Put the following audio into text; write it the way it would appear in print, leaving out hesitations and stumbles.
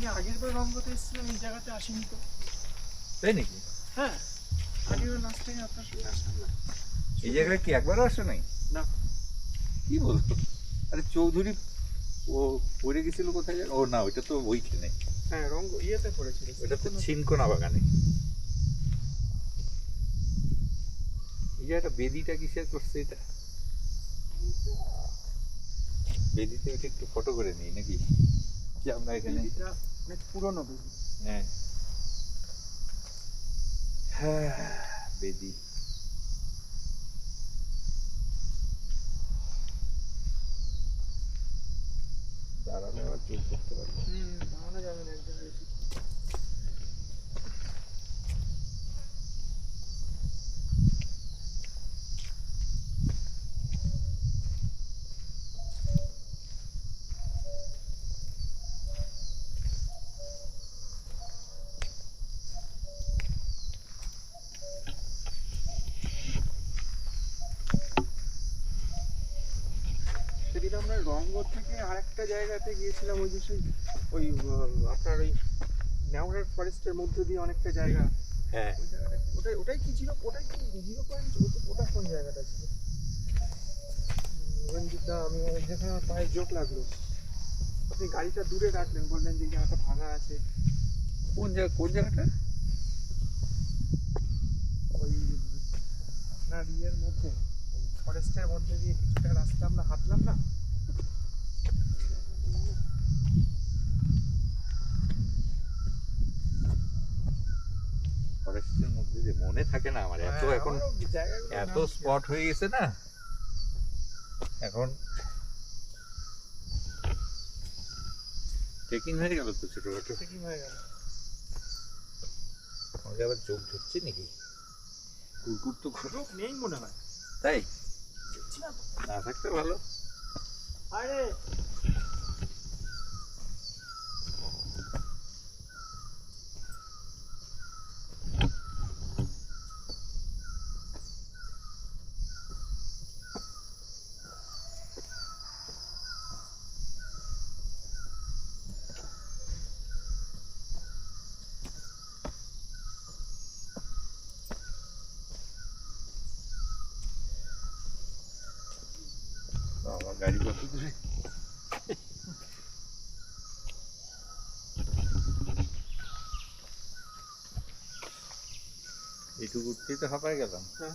আমি আগের বার রঙ্গতে এসেছিলাম এই জায়গাতে আসিনি তো। তাই নাকি? হ্যাঁ, আগের লাস্ট টাইম আপনার সঙ্গে আসলাম না। এই জায়গায় কি একবারও আসে নাই? না। কি বলতো? আরে চৌধুরী ও পড়ে গেছিল কোথায় যেন? ও না, ওইটা তো ওইখানে। হ্যাঁ, রঙ্গ ইয়েতে পড়েছিল। ওটা তো ছিনকোনা বাগানে। এই জায়গাটা বেদিটা কিসের করছে এটা? বেদিতে ওইটা একটু ফটো করে নিই নাকি? যে আমরা এখানে এটা অনেক পুরনো বেদি। হ্যাঁ হ্যাঁ বেদি। দাঁড়ালে আবার চুল করতে পারবো। দাঁড়ানো যাবে না এক জায়গায় এসে। সেদিন আমরা রঙ্গ থেকে আরেকটা জায়গাতে গিয়েছিলাম, ওই যে সেই ওই আপনার ওই নেওড়ার ফরেস্টের মধ্য দিয়ে অনেকটা জায়গা। হ্যাঁ ওই জায়গাটা ওটাই কি ছিল? ওটাই কি 0 পয়েন্ট? ওটা কোন জায়গাটা ছিল? রঞ্জিতদা, আমি যেখানে আমার পায়ে জোক লাগলো, আপনি গাড়িটা দূরে রাখলেন, বললেন যে এই জায়গাটা ভাঙা আছে। কোন জায়গাটা? ওই আপনার ইয়ের মধ্যে, ফরেস্টের মধ্যে দিয়ে কিছুটা রাস্তা আমরা হাঁটলাম না? ফরেস্টের মধ্যে যে মনে থাকে না আমার, এত এখন এত স্পট হয়ে গেছে না এখন। ট্রেকিং হয়ে গেল তো ছোটখাটো। ট্রেকিং হয়ে গেল। আমাকে আবার চোখ ধরছে নাকি? কুকুর তো লোক নেই মনে হয়। তাই না থাকতে ভালো। আরে আমার গাড়ি কত দূরে? এইটুকু উঠতেই তো হাঁপায় গেলাম। হ্যাঁ।